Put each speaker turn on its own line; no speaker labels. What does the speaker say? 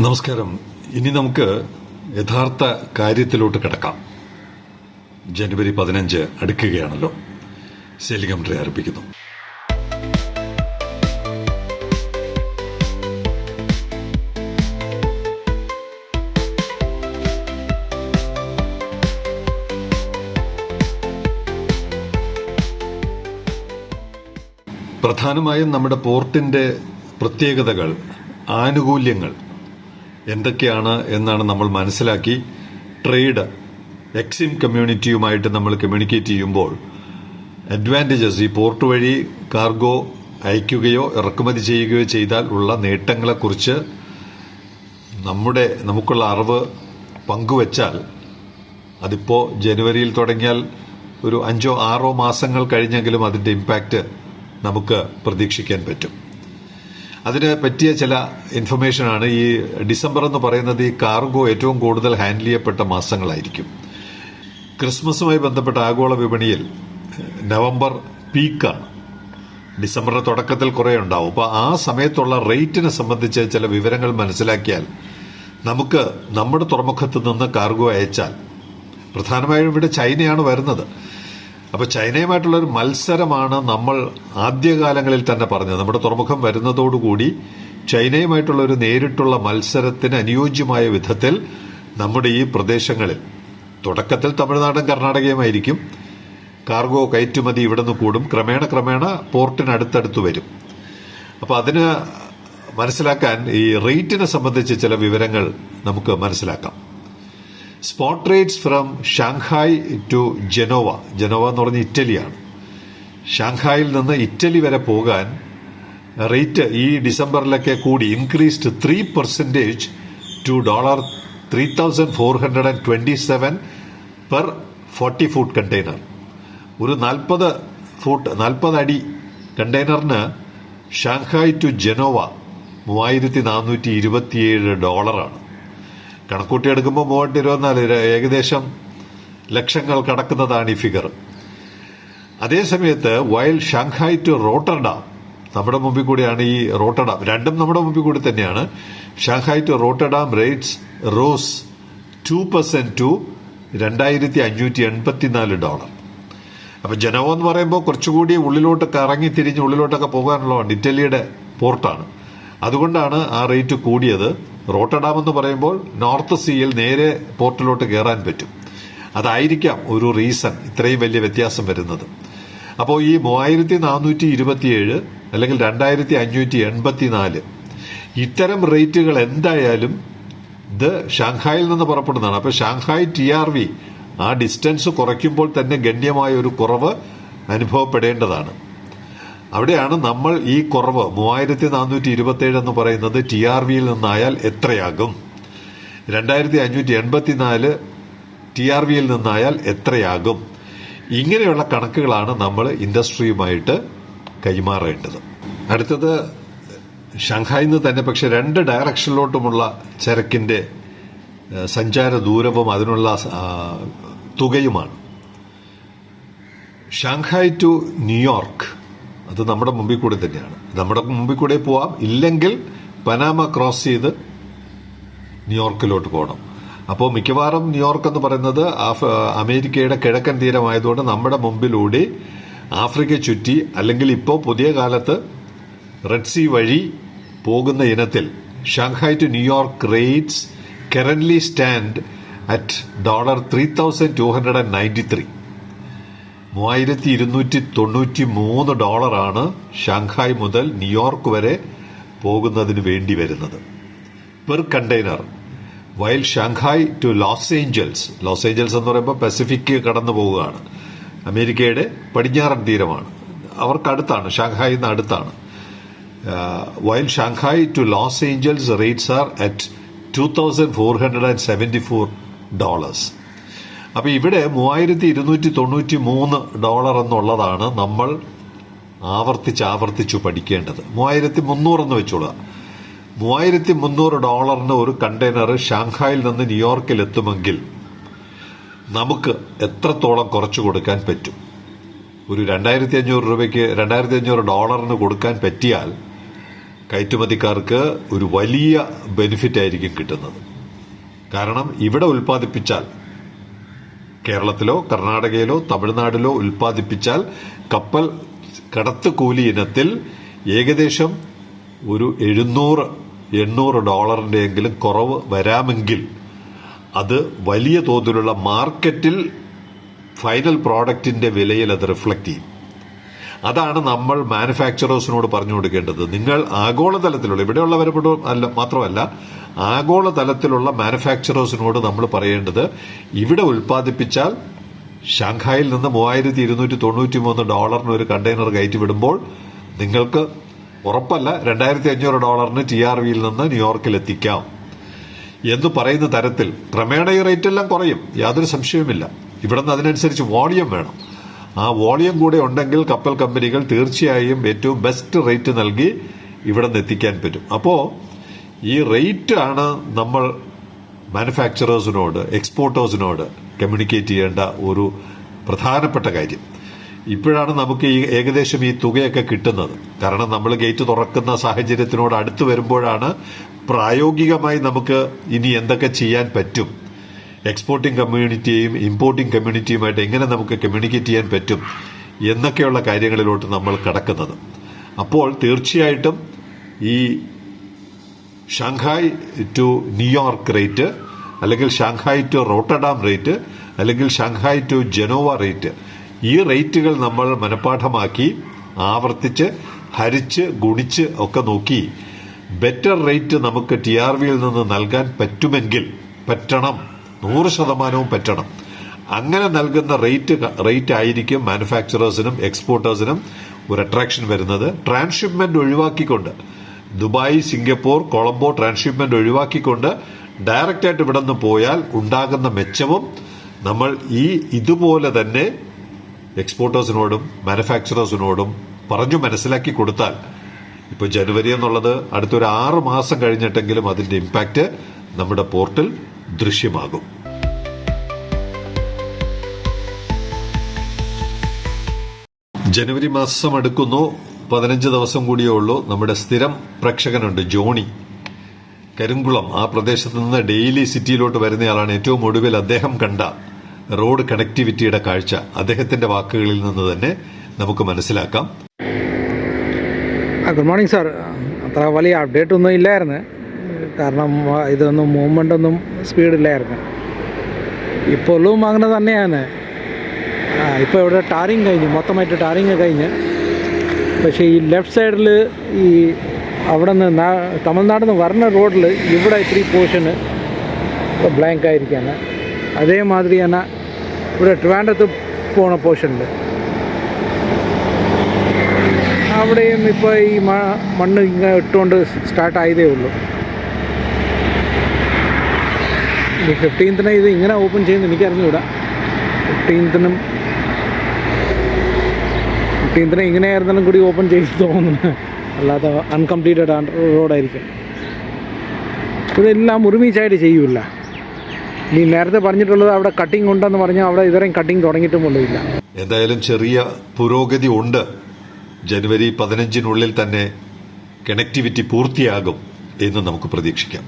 നമസ്കാരം. ഇനി നമുക്ക് യഥാർത്ഥ കാര്യത്തിലോട്ട് കിടക്കാം. ജനുവരി 15 അടുക്കുകയാണല്ലോ. സെയിലിംഗ് കമന്ററി ആരംഭിക്കുന്നു. പ്രധാനമായും നമ്മുടെ പോർട്ടിന്റെ പ്രത്യേകതകൾ, ആനുകൂല്യങ്ങൾ എന്തൊക്കെയാണ് എന്നാണ് നമ്മൾ മനസ്സിലാക്കി ട്രേഡ് എക്സിം കമ്മ്യൂണിറ്റിയുമായിട്ട് നമ്മൾ കമ്മ്യൂണിക്കേറ്റ് ചെയ്യുമ്പോൾ അഡ്വാൻറ്റേജസ്, ഈ പോർട്ട് വഴി കാർഗോ അയക്കുകയോ ഇറക്കുമതി ചെയ്യുകയോ ചെയ്താൽ ഉള്ള നേട്ടങ്ങളെക്കുറിച്ച് നമുക്കുള്ള അറിവ് പങ്കുവച്ചാൽ അതിപ്പോൾ ജനുവരിയിൽ തുടങ്ങിയാൽ ഒരു 5-6 മാസങ്ങൾ കഴിഞ്ഞെങ്കിലും അതിന്റെ ഇമ്പാക്റ്റ് നമുക്ക് പ്രതീക്ഷിക്കാൻ പറ്റും. അതിന് പറ്റിയ ചില ഇൻഫർമേഷനാണ്. ഈ ഡിസംബർ എന്ന് പറയുന്നത് ഈ കാർഗോ ഏറ്റവും കൂടുതൽ ഹാൻഡിൽ ചെയ്യപ്പെട്ട മാസങ്ങളായിരിക്കും. ക്രിസ്മസുമായി ബന്ധപ്പെട്ട ആഗോള വിപണിയിൽ നവംബർ പീക്കാണ്. ഡിസംബറിന്റെ തുടക്കത്തിൽ കുറെ ഉണ്ടാവും. അപ്പോൾ ആ സമയത്തുള്ള റേറ്റിനെ സംബന്ധിച്ച് ചില വിവരങ്ങൾ മനസ്സിലാക്കിയാൽ നമുക്ക് നമ്മുടെ തുറമുഖത്ത് നിന്ന് കാർഗോ അയച്ചാൽ, പ്രധാനമായും ഇവിടെ ചൈനയാണ് വരുന്നത്. അപ്പോൾ ചൈനയുമായിട്ടുള്ള ഒരു മത്സരമാണ് നമ്മൾ ആദ്യകാലങ്ങളിൽ തന്നെ പറഞ്ഞത്. നമ്മുടെ തുറമുഖം വരുന്നതോടുകൂടി ചൈനയുമായിട്ടുള്ള ഒരു നേരിട്ടുള്ള മത്സരത്തിന് അനുയോജ്യമായ വിധത്തിൽ നമ്മുടെ ഈ പ്രദേശങ്ങളിൽ, തുടക്കത്തിൽ തമിഴ്നാടും കർണാടകയുമായിരിക്കും, കാർഗോ കയറ്റുമതി ഇവിടെ നിന്ന് കൂടും. ക്രമേണ പോർട്ടിനടുത്തടുത്ത് വരും. അപ്പോൾ അതിന് മനസ്സിലാക്കാൻ ഈ റേറ്റിനെ സംബന്ധിച്ച് ചില വിവരങ്ങൾ നമുക്ക് മനസ്സിലാക്കാം. Spot rates from Shanghai to Genoa എന്ന് പറഞ്ഞ ഇറ്റലിയാണ്. ഷാങ്ഹായിൽ നിന്ന് ഇറ്റലി വരെ പോകാൻ റേറ്റ് ഈ ഡിസംബറിലൊക്കെ കൂടി increased 3% to $3,427 per 40 foot container. ഒരു 40 അടി കണ്ടെയ്നറിന് ഷാങ്ഹായ് ടു ജനോവ $3,427. കണക്കൂട്ടിയെടുക്കുമ്പോൾ 324, ഏകദേശം ലക്ഷങ്ങൾ കടക്കുന്നതാണ് ഈ ഫിഗർ. അതേസമയത്ത് വൈൽ ഷാങ്ഹായ് ടു റോട്ടർഡാം, നമ്മുടെ മുമ്പിൽ കൂടിയാണ് ഈ റോട്ടർഡാം, രണ്ടും നമ്മുടെ മുമ്പിൽ കൂടി തന്നെയാണ്. Shanghai to Rotterdam rates rose 2% to $2,584. അപ്പൊ ജനോവ എന്ന് പറയുമ്പോൾ കുറച്ചുകൂടി ഉള്ളിലോട്ട് കറങ്ങി തിരിഞ്ഞ് ഉള്ളിലോട്ടൊക്കെ പോകാനുള്ളതാണ്. ഇറ്റലിയുടെ പോർട്ടാണ്, അതുകൊണ്ടാണ് ആ റേറ്റ് കൂടിയത്. റോട്ടർഡാം എന്ന് പറയുമ്പോൾ നോർത്ത് സീയിൽ നേരെ പോർട്ടിലോട്ട് കയറാൻ പറ്റും. അതായിരിക്കാം ഒരു റീസൺ ഇത്രയും വലിയ വ്യത്യാസം വരുന്നത്. അപ്പോൾ ഈ 3,427 അല്ലെങ്കിൽ 2,584 ഇത്തരം റേറ്റുകൾ എന്തായാലും ഇത് ഷാങ്ഹായിൽ നിന്ന് പുറപ്പെടുന്നതാണ്. അപ്പോൾ ഷാങ്ഹായ് TRV ആ ഡിസ്റ്റൻസ് കുറയ്ക്കുമ്പോൾ തന്നെ ഗണ്യമായ ഒരു കുറവ് അനുഭവപ്പെടേണ്ടതാണ്. അവിടെയാണ് നമ്മൾ ഈ കുറവ് 3,427 എന്ന് പറയുന്നത് TRVയിൽ നിന്നായാൽ എത്രയാകും, 2,584 TRVയിൽ നിന്നായാൽ എത്രയാകും, ഇങ്ങനെയുള്ള കണക്കുകളാണ് നമ്മൾ ഇൻഡസ്ട്രിയുമായിട്ട് കൈമാറേണ്ടത്. അടുത്തത് ഷാങ്ഹായിൽ നിന്ന് തന്നെ, പക്ഷെ 2 ഡയറക്ഷനിലോട്ടുമുള്ള ചരക്കിന്റെ സഞ്ചാര ദൂരവും അതിനുള്ള തുകയുമാണ്. ഷാങ്ഹായ് ടു ന്യൂയോർക്ക്, അത് നമ്മുടെ മുമ്പിൽ കൂടെ തന്നെയാണ്. നമ്മുടെ മുമ്പിൽ കൂടെ പോവാം, ഇല്ലെങ്കിൽ പനാമ ക്രോസ് ചെയ്ത് ന്യൂയോർക്കിലോട്ട് പോകണം. അപ്പോൾ മിക്കവാറും ന്യൂയോർക്ക് എന്ന് പറയുന്നത് അമേരിക്കയുടെ കിഴക്കൻ തീരമായതുകൊണ്ട് നമ്മുടെ മുമ്പിലൂടെ ആഫ്രിക്ക ചുറ്റി, അല്ലെങ്കിൽ ഇപ്പോൾ പുതിയ കാലത്ത് റെഡ് സീ വഴി പോകുന്ന ഇനത്തിൽ Shanghai to New York rates currently stand at $3,293. $3,293 Shanghai മുതൽ ന്യൂയോർക്ക് വരെ പോകുന്നതിന് വേണ്ടി വരുന്നത് per container. While Shanghai to Los Angeles എന്ന് പറയുമ്പോൾ പസഫിക് കടന്നു പോവുകയാണ്. അമേരിക്കയുടെ പടിഞ്ഞാറൻ തീരമാണ്, അവർക്കടുത്താണ്, ഷാങ്ഹായിന്ന് അടുത്താണ്. While Shanghai to Los Angeles rates are at $2,474. അപ്പൊ ഇവിടെ $3,293 എന്നുള്ളതാണ് നമ്മൾ ആവർത്തിച്ചു പഠിക്കേണ്ടത്. 3,300 എന്ന് വെച്ചോളുക. $3,300 ഒരു കണ്ടെയ്നർ ഷാങ്ഹായിൽ നിന്ന് ന്യൂയോർക്കിൽ എത്തുമെങ്കിൽ നമുക്ക് എത്രത്തോളം കുറച്ചു കൊടുക്കാൻ പറ്റും? ഒരു $2,500 $2,500 കൊടുക്കാൻ പറ്റിയാൽ കയറ്റുമതിക്കാർക്ക് ഒരു വലിയ ബെനിഫിറ്റ് ആയിരിക്കും കിട്ടുന്നത്. കാരണം ഇവിടെ ഉൽപ്പാദിപ്പിച്ചാൽ, കേരളത്തിലോ കർണാടകയിലോ തമിഴ്നാട്ടിലോ ഉൽപ്പാദിപ്പിച്ചാൽ കപ്പൽ കടത്ത് കൂലി ഇനത്തിൽ ഏകദേശം ഒരു $700-800 എങ്കിലും കുറവ് വരാമെങ്കിൽ അത് വലിയ തോതിലുള്ള മാർക്കറ്റിൽ ഫൈനൽ പ്രോഡക്റ്റിന്റെ വിലയിൽ അത് റിഫ്ലക്ട് ചെയ്യും. അതാണ് നമ്മൾ മാനുഫാക്ചറേഴ്സിനോട് പറഞ്ഞു കൊടുക്കേണ്ടത്. നിങ്ങൾ ആഗോളതലത്തിലുള്ള, ഇവിടെയുള്ളവരോട് മാത്രമല്ല, ആഗോളതലത്തിലുള്ള മാനുഫാക്ചറേഴ്സിനോട് നമ്മൾ പറയേണ്ടത്, ഇവിടെ ഉൽപ്പാദിപ്പിച്ചാൽ ഷാങ്ഹായിൽ നിന്ന് $3293 ഒരു കണ്ടെയ്നർ കയറ്റി വിടുമ്പോൾ നിങ്ങൾക്ക് ഉറപ്പല്ല $2500 TRVയിൽ നിന്ന് ന്യൂയോർക്കിൽ എത്തിക്കാം എന്ന് പറയുന്ന തരത്തിൽ ക്രമേണ ഈ റേറ്റ് എല്ലാം കുറയും, യാതൊരു സംശയവുമില്ല. ഇവിടെ നിന്ന് അതിനനുസരിച്ച് വോളിയം വേണം. ആ വോളിയം കൂടെ ഉണ്ടെങ്കിൽ കപ്പൽ കമ്പനികൾ തീർച്ചയായും ഏറ്റവും ബെസ്റ്റ് റേറ്റ് നൽകി ഇവിടെ നിന്ന് എത്തിക്കാൻ പറ്റും. അപ്പോൾ ഈ റേറ്റ് ആണ് നമ്മൾ മാനുഫാക്ചറേഴ്സിനോട്, എക്സ്പോർട്ടേഴ്സിനോട് കമ്മ്യൂണിക്കേറ്റ് ചെയ്യേണ്ട ഒരു പ്രധാനപ്പെട്ട കാര്യം. ഇപ്പോഴാണ് നമുക്ക് ഈ ഏകദേശം ഈ തുകയൊക്കെ കിട്ടുന്നത്. കാരണം നമ്മൾ ഗേറ്റ് തുറക്കുന്ന സാഹചര്യത്തിനോട് അടുത്ത് വരുമ്പോഴാണ് പ്രായോഗികമായി നമുക്ക് ഇനി എന്തൊക്കെ ചെയ്യാൻ പറ്റും, എക്സ്പോർട്ടിംഗ് കമ്മ്യൂണിറ്റിയെയും ഇമ്പോർട്ടിംഗ് കമ്മ്യൂണിറ്റിയുമായിട്ട് എങ്ങനെ നമുക്ക് കമ്മ്യൂണിക്കേറ്റ് ചെയ്യാൻ പറ്റും എന്നൊക്കെയുള്ള കാര്യങ്ങളിലോട്ട് നമ്മൾ കടക്കുന്നത്. അപ്പോൾ തീർച്ചയായിട്ടും ഈ ഷാങ്ഹായ് ടു ന്യൂയോർക്ക് റേറ്റ്, അല്ലെങ്കിൽ ഷാങ്ഹായ് ടു റോട്ടർഡാം റേറ്റ്, അല്ലെങ്കിൽ ഷാങ്ഹായ് ടു ജനോവ റേറ്റ്, ഈ റേറ്റുകൾ നമ്മൾ മനഃപ്പാഠമാക്കി ആവർത്തിച്ച് ഹരിച്ച് ഗുണിച്ച് ഒക്കെ നോക്കി ബെറ്റർ റേറ്റ് നമുക്ക് TRVയിൽ നിന്ന് നൽകാൻ പറ്റുമെങ്കിൽ, പറ്റണം, 100% പറ്റണം. അങ്ങനെ നൽകുന്ന റേറ്റ് ആയിരിക്കും മാനുഫാക്ചറേഴ്സിനും എക്സ്പോർട്ടേഴ്സിനും ഒരു അട്രാക്ഷൻ വരുന്നത്. ട്രാൻസ്ഷിപ്മെന്റ് ഒഴിവാക്കിക്കൊണ്ട്, ദുബായ്, സിംഗപ്പൂർ, കൊളംബോ ട്രാൻസ്ഷിപ്മെന്റ് ഒഴിവാക്കിക്കൊണ്ട് ഡയറക്റ്റായിട്ട് ഇവിടെ നിന്ന് പോയാൽ ഉണ്ടാകുന്ന മെച്ചവും നമ്മൾ ഇതുപോലെ തന്നെ എക്സ്പോർട്ടേഴ്സിനോടും മാനുഫാക്ചറേഴ്സിനോടും പറഞ്ഞു മനസ്സിലാക്കി കൊടുത്താൽ, ഇപ്പോൾ ജനുവരി എന്നുള്ളത് അടുത്തൊരു 6 മാസം കഴിഞ്ഞിട്ടെങ്കിലും അതിന്റെ ഇമ്പാക്ട് നമ്മുടെ പോർട്ടിൽ ദൃശ്യമാകും. ജനുവരി മാസം അടുക്കുന്നു, 15 ദിവസം കൂടിയേ ഉള്ളൂ. നമ്മുടെ സ്ഥിരം പ്രേക്ഷകനുണ്ട് ജോണി കരിങ്കുളം, ആ പ്രദേശത്ത് നിന്ന് ഡെയിലി സിറ്റിയിലോട്ട് വരുന്നയാളാണ്. ഏറ്റവും ഒടുവിൽ അദ്ദേഹം കണ്ട റോഡ് കണക്ടിവിറ്റിയുടെ കാഴ്ച അദ്ദേഹത്തിന്റെ വാക്കുകളിൽ നിന്ന് തന്നെ നമുക്ക് മനസ്സിലാക്കാം.
Good morning sir. അത്ര വലിയ അപ്ഡേറ്റ് ഒന്നും ഇല്ലായിരുന്നു, കാരണം ഇതൊന്നും മൂവ്മെൻ്റ് ഒന്നും സ്പീഡില്ലായിരുന്നു. ഇപ്പോഴും അങ്ങനെ തന്നെയാണ്. ഇപ്പോൾ ഇവിടെ ടാറിങ് കഴിഞ്ഞ്, മൊത്തമായിട്ട് ടാറിങ് കഴിഞ്ഞ്. പക്ഷേ ഈ ലെഫ്റ്റ് സൈഡിൽ ഈ അവിടെ നിന്ന് തമിഴ്നാട്ടിൽ നിന്ന് വരുന്ന റോഡിൽ ഇവിടെ ഇത്തിരി പോർഷന് ബ്ലാങ്ക് ആയിരിക്കുകയാണ്. അതേമാതിരി തന്നെ ഇവിടെ ട്രിവാൻഡ്രത്ത് പോണ പോർഷനിൽ അവിടെയും ഇപ്പോൾ ഈ മണ്ണ് ഇങ്ങനെ ഇട്ടുകൊണ്ട് സ്റ്റാർട്ടായതേ ഉള്ളൂ. ഇനി 15th ഇത് ഇങ്ങനെ ഓപ്പൺ ചെയ്യുന്നത് എനിക്കറിഞ്ഞൂടാ. 15th ഇങ്ങനെയായിരുന്നാലും കൂടി ഓപ്പൺ ചെയ്ത് തോന്നുന്നു, അല്ലാതെ അൺകംപ്ലീറ്റഡ് റോഡായിരിക്കും. ഇതെല്ലാം ഒരുമിച്ചായിട്ട് ചെയ്യൂല. നീ നേരത്തെ പറഞ്ഞിട്ടുള്ളത് അവിടെ കട്ടിങ് ഉണ്ടെന്ന് പറഞ്ഞാൽ അവിടെ ഇതുവരെയും കട്ടിങ് തുടങ്ങിയിട്ടുമില്ല.
എന്തായാലും ചെറിയ പുരോഗതി ഉണ്ട്. ജനുവരി 15 തന്നെ കണക്ടിവിറ്റി പൂർത്തിയാകും എന്ന് നമുക്ക് പ്രതീക്ഷിക്കാം.